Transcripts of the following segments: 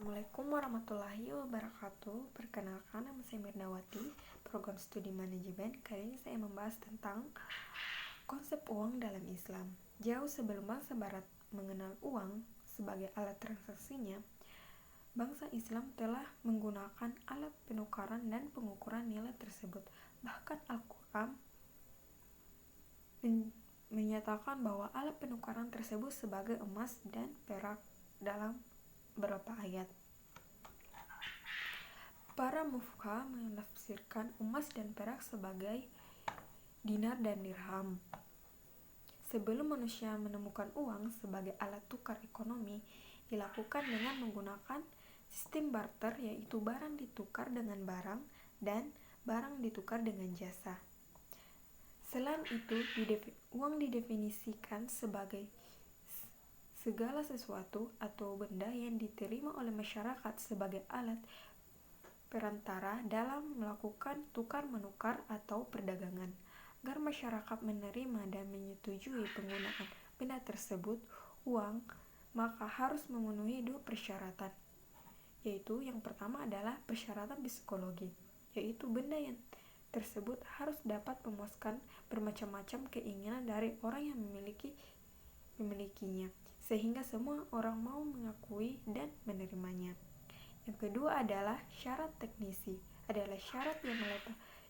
Assalamualaikum warahmatullahi wabarakatuh. Perkenalkan, nama saya Mirdawati, program studi manajemen. Kali ini saya membahas tentang konsep uang dalam Islam. Jauh sebelum bangsa Barat mengenal uang sebagai alat transaksinya, bangsa Islam telah menggunakan alat penukaran dan pengukuran nilai tersebut. Bahkan Al-Quran menyatakan bahwa alat penukaran tersebut sebagai emas dan perak dalam beberapa ayat. Para mufqaha menafsirkan emas dan perak sebagai dinar dan dirham. Sebelum manusia menemukan uang sebagai alat tukar ekonomi, dilakukan dengan menggunakan sistem barter, yaitu barang ditukar dengan barang dan barang ditukar dengan jasa. Selain itu, uang didefinisikan sebagai segala sesuatu atau benda yang diterima oleh masyarakat sebagai alat perantara dalam melakukan tukar-menukar atau perdagangan. Agar masyarakat menerima dan menyetujui penggunaan benda tersebut, uang, maka harus memenuhi 2 persyaratan, yaitu yang pertama adalah persyaratan psikologi, yaitu benda yang tersebut harus dapat memuaskan bermacam-macam keinginan dari orang yang memilikinya, sehingga semua orang mau mengakui dan menerimanya. Yang kedua adalah syarat teknisi, adalah syarat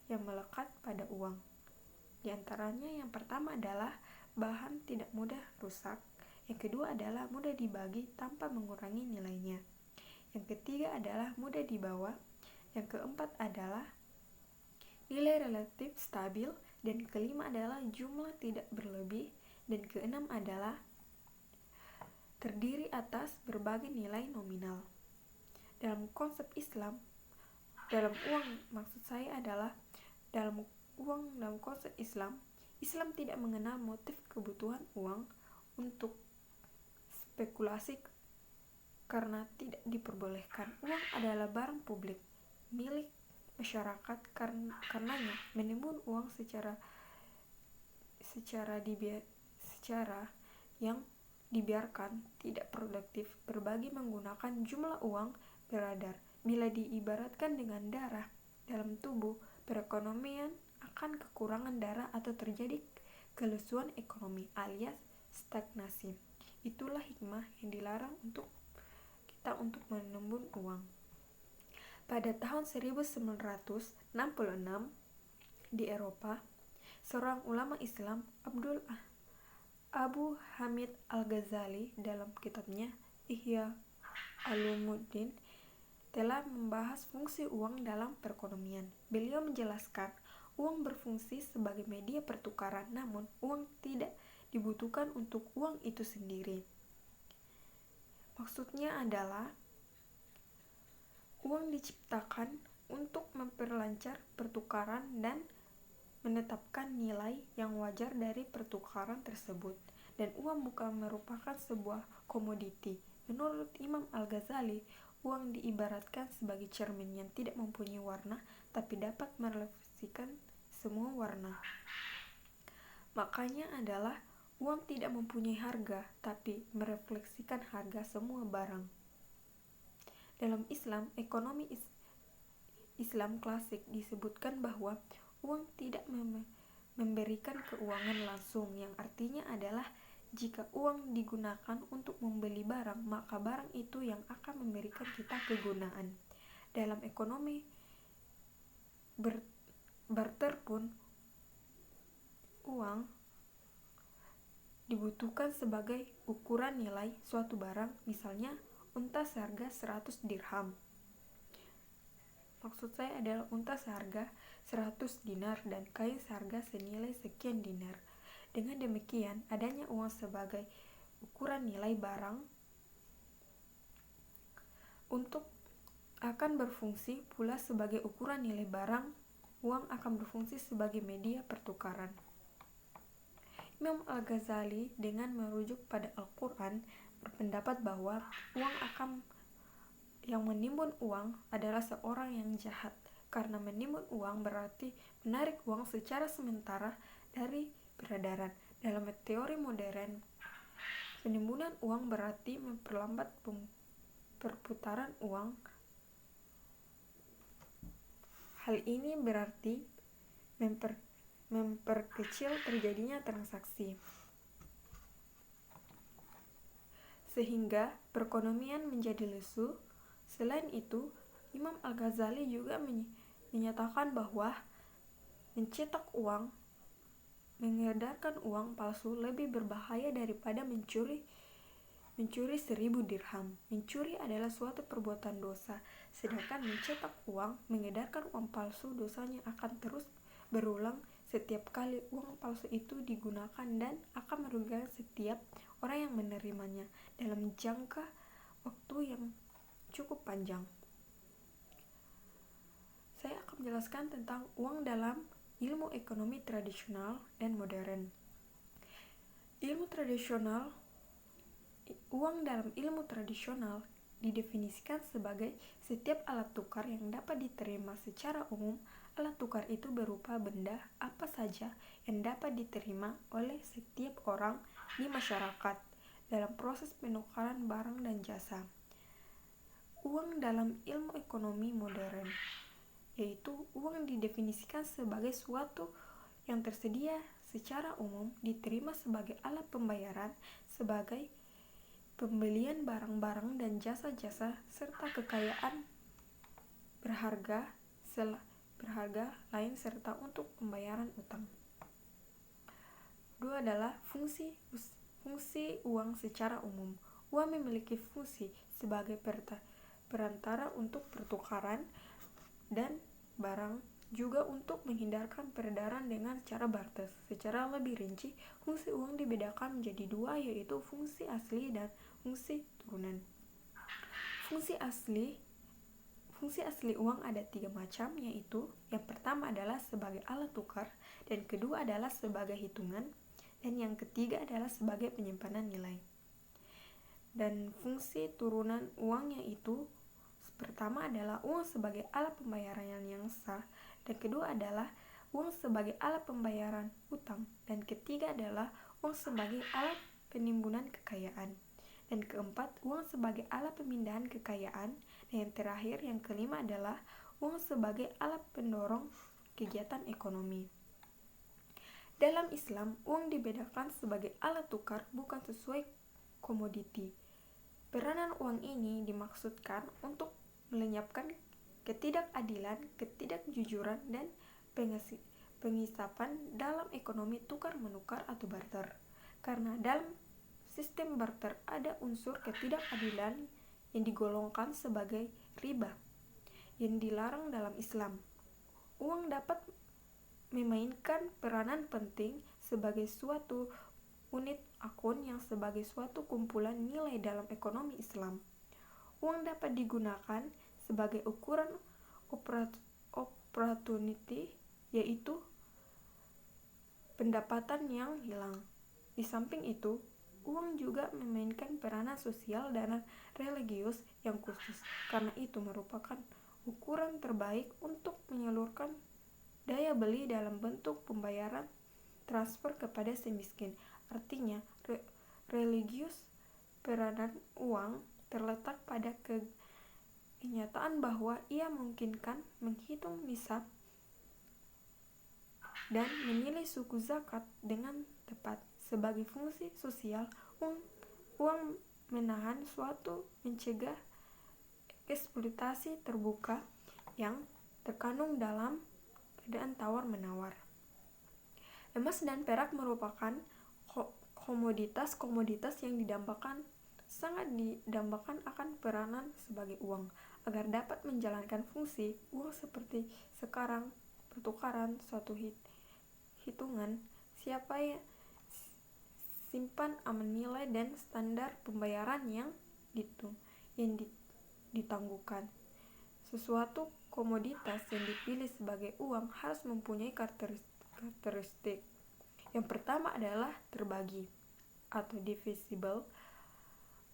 yang melekat pada uang. Di antaranya yang pertama adalah bahan tidak mudah rusak, yang kedua adalah mudah dibagi tanpa mengurangi nilainya, yang ketiga adalah mudah dibawa, yang keempat adalah nilai relatif stabil, dan kelima adalah jumlah tidak berlebih, dan keenam adalah terdiri atas berbagai nilai nominal. Dalam konsep Islam, dalam konsep Islam tidak mengenal motif kebutuhan uang untuk spekulasi karena tidak diperbolehkan. Uang adalah barang publik milik masyarakat, karenanya menimbun uang secara yang dibiarkan tidak produktif. Berbagi menggunakan jumlah uang beredar bila diibaratkan dengan darah dalam tubuh perekonomian akan kekurangan darah atau terjadi kelesuan ekonomi alias stagnasi. Itulah hikmah yang dilarang untuk menimbun uang. Pada tahun 1966 di Eropa, seorang ulama Islam, Abu Hamid Al-Ghazali, dalam kitabnya Ihya Ulumuddin telah membahas fungsi uang dalam perekonomian. Beliau menjelaskan, uang berfungsi sebagai media pertukaran, namun uang tidak dibutuhkan untuk uang itu sendiri. Maksudnya adalah uang diciptakan untuk memperlancar pertukaran dan menetapkan nilai yang wajar dari pertukaran tersebut, dan uang bukan merupakan sebuah komoditi. Menurut Imam Al-Ghazali, uang diibaratkan sebagai cermin yang tidak mempunyai warna tapi dapat merefleksikan semua warna. Makanya adalah uang tidak mempunyai harga tapi merefleksikan harga semua barang. Dalam ekonomi Islam klasik disebutkan bahwa uang tidak memberikan keuangan langsung, yang artinya adalah jika uang digunakan untuk membeli barang, maka barang itu yang akan memberikan kita kegunaan. Dalam ekonomi barter pun, uang dibutuhkan sebagai ukuran nilai suatu barang, misalnya unta seharga 100 dirham. Maksud saya adalah unta seharga 100 dinar dan kain seharga senilai sekian dinar. Dengan demikian, adanya uang sebagai ukuran nilai barang akan berfungsi pula sebagai ukuran nilai barang. Uang akan berfungsi sebagai media pertukaran. Imam Al-Ghazali dengan merujuk pada Al-Quran berpendapat bahwa yang menimbun uang adalah seorang yang jahat, karena menimbun uang berarti menarik uang secara sementara dari peredaran. Dalam teori modern, penimbunan uang berarti memperlambat perputaran uang. Hal ini berarti memperkecil terjadinya transaksi, sehingga perekonomian menjadi lesu. Selain itu, Imam Al-Ghazali juga menyatakan bahwa mencetak uang, mengedarkan uang palsu lebih berbahaya daripada mencuri 1.000 dirham. Mencuri adalah suatu perbuatan dosa, sedangkan mencetak uang, mengedarkan uang palsu, dosanya akan terus berulang setiap kali uang palsu itu digunakan dan akan merugikan setiap orang yang menerimanya dalam jangka waktu yang cukup panjang. Saya akan menjelaskan tentang uang dalam ilmu ekonomi tradisional dan modern. Uang dalam ilmu tradisional didefinisikan sebagai setiap alat tukar yang dapat diterima secara umum. Alat tukar itu berupa benda apa saja yang dapat diterima oleh setiap orang di masyarakat dalam proses penukaran barang dan jasa. Uang dalam ilmu ekonomi modern, yaitu uang didefinisikan sebagai suatu yang tersedia secara umum, diterima sebagai alat pembayaran, sebagai pembelian barang-barang dan jasa-jasa, serta kekayaan berharga lain serta untuk pembayaran utang. Kedua adalah fungsi uang secara umum. Uang memiliki fungsi sebagai perantara untuk pertukaran dan barang, juga untuk menghindarkan peredaran dengan cara barter. Secara lebih rinci, fungsi uang dibedakan menjadi dua, yaitu fungsi asli dan fungsi turunan. Fungsi asli uang ada 3 macam, yaitu yang pertama adalah sebagai alat tukar, dan kedua adalah sebagai hitungan, dan yang ketiga adalah sebagai penyimpanan nilai. Dan fungsi turunan uang yaitu pertama adalah uang sebagai alat pembayaran yang sah, dan kedua adalah uang sebagai alat pembayaran utang, dan ketiga adalah uang sebagai alat penimbunan kekayaan, dan keempat uang sebagai alat pemindahan kekayaan, dan yang terakhir, yang kelima adalah uang sebagai alat pendorong kegiatan ekonomi. Dalam Islam, uang dibedakan sebagai alat tukar, bukan sesuai komoditi. Peranan uang ini dimaksudkan untuk melenyapkan ketidakadilan, ketidakjujuran, dan pengisapan dalam ekonomi tukar-menukar atau barter. Karena dalam sistem barter ada unsur ketidakadilan yang digolongkan sebagai riba, yang dilarang dalam Islam. Uang dapat memainkan peranan penting sebagai suatu unit akun yang sebagai suatu kumpulan nilai dalam ekonomi Islam. Uang dapat digunakan sebagai ukuran opportunity, yaitu pendapatan yang hilang. Di samping itu, uang juga memainkan peranan sosial dan religius yang khusus. Karena itu merupakan ukuran terbaik untuk menyalurkan daya beli dalam bentuk pembayaran transfer kepada si miskin. Artinya, religius peranan uang terletak pada kenyataan bahwa ia memungkinkan menghitung nisab dan menilai suku zakat dengan tepat. Sebagai fungsi sosial, uang menahan suatu mencegah eksploitasi terbuka yang terkandung dalam keadaan tawar-menawar. Emas dan perak merupakan komoditas yang sangat didambakan akan peranan sebagai uang. Agar dapat menjalankan fungsi uang seperti sekarang, pertukaran, suatu hitungan, siapa yang simpan aman nilai dan standar pembayaran yang ditangguhkan. Suatu komoditas yang dipilih sebagai uang harus mempunyai karakteristik. Yang pertama adalah terbagi atau divisible.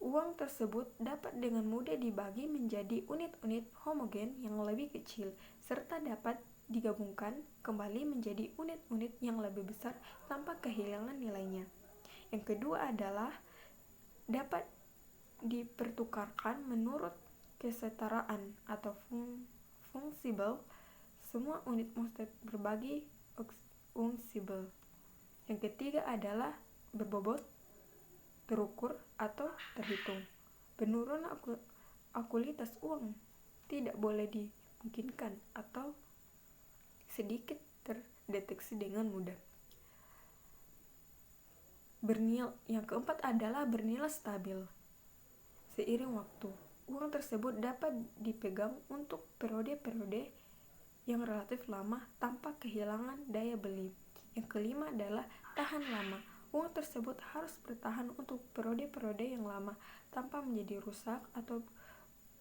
Uang tersebut dapat dengan mudah dibagi menjadi unit-unit homogen yang lebih kecil, serta dapat digabungkan kembali menjadi unit-unit yang lebih besar tanpa kehilangan nilainya. Yang kedua adalah dapat dipertukarkan menurut kesetaraan atau fungible. Semua unit mustard berbagi unsible. Yang ketiga adalah berbobot, terukur, atau terhitung. Penurunan akualitas uang tidak boleh dimungkinkan atau sedikit terdeteksi dengan mudah. Yang keempat adalah bernilai stabil. Seiring waktu, uang tersebut dapat dipegang untuk periode-periode yang relatif lama tanpa kehilangan daya beli. Yang kelima adalah tahan lama. Uang tersebut harus bertahan untuk periode-periode yang lama tanpa menjadi rusak atau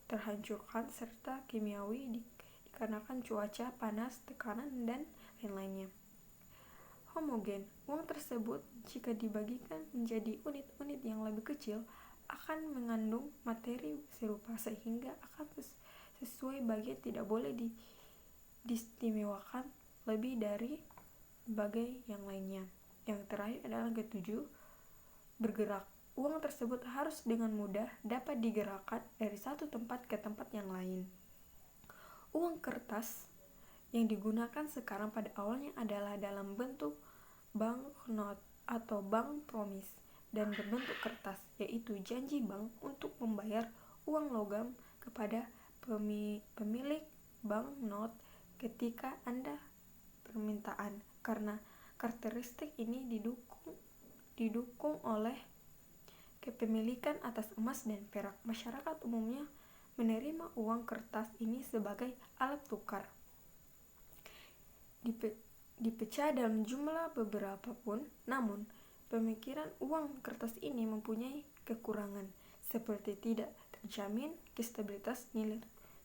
terhancurkan serta kimiawi dikarenakan cuaca, panas, tekanan, dan lain-lainnya. Homogen. Uang tersebut jika dibagikan menjadi unit-unit yang lebih kecil akan mengandung materi serupa sehingga akan sesuai bagian, tidak boleh diistimewakan lebih dari bagian yang lainnya. Yang terakhir adalah ketujuh, bergerak. Uang tersebut harus dengan mudah dapat digerakkan dari satu tempat ke tempat yang lain. Uang kertas yang digunakan sekarang pada awalnya adalah dalam bentuk banknot atau bank promise dan berbentuk kertas, yaitu janji bank untuk membayar uang logam kepada pemilik banknot ketika Anda permintaan. Karena karakteristik ini didukung oleh kepemilikan atas emas dan perak, masyarakat umumnya menerima uang kertas ini sebagai alat tukar. Dipecah dalam jumlah beberapa pun, namun pemikiran uang kertas ini mempunyai kekurangan, seperti tidak terjamin stabilitas nilai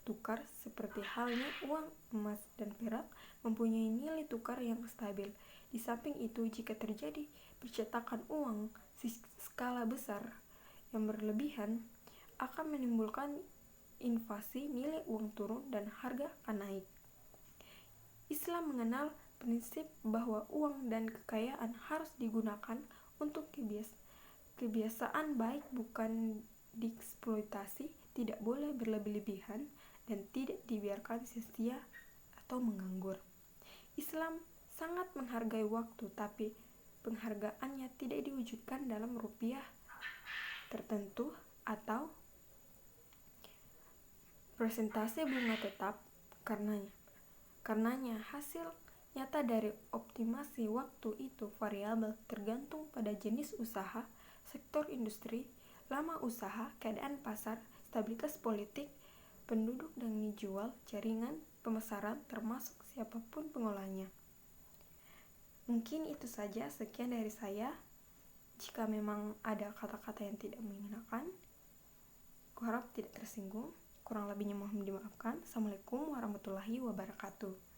tukar, seperti halnya uang emas dan perak mempunyai nilai tukar yang stabil. Di samping itu, jika terjadi percetakan uang skala besar yang berlebihan, akan menimbulkan inflasi, nilai uang turun, dan harga akan naik. Islam mengenal prinsip bahwa uang dan kekayaan harus digunakan untuk kebiasaan baik, bukan dieksploitasi, tidak boleh berlebih-lebihan, dan tidak dibiarkan sia-sia atau menganggur. Islam sangat menghargai waktu, tapi penghargaannya tidak diwujudkan dalam rupiah tertentu atau presentasi bunga tetap. Karenanya hasil nyata dari optimasi waktu itu variabel, tergantung pada jenis usaha, sektor industri, lama usaha, keadaan pasar, stabilitas politik, penduduk dan dijual, jaringan pemasaran, termasuk siapapun pengolahnya. Mungkin itu saja, sekian dari saya. Jika memang ada kata-kata yang tidak mengenakan, kuharap tidak tersinggung. Kurang lebihnya mohon dimaafkan. Assalamualaikum warahmatullahi wabarakatuh.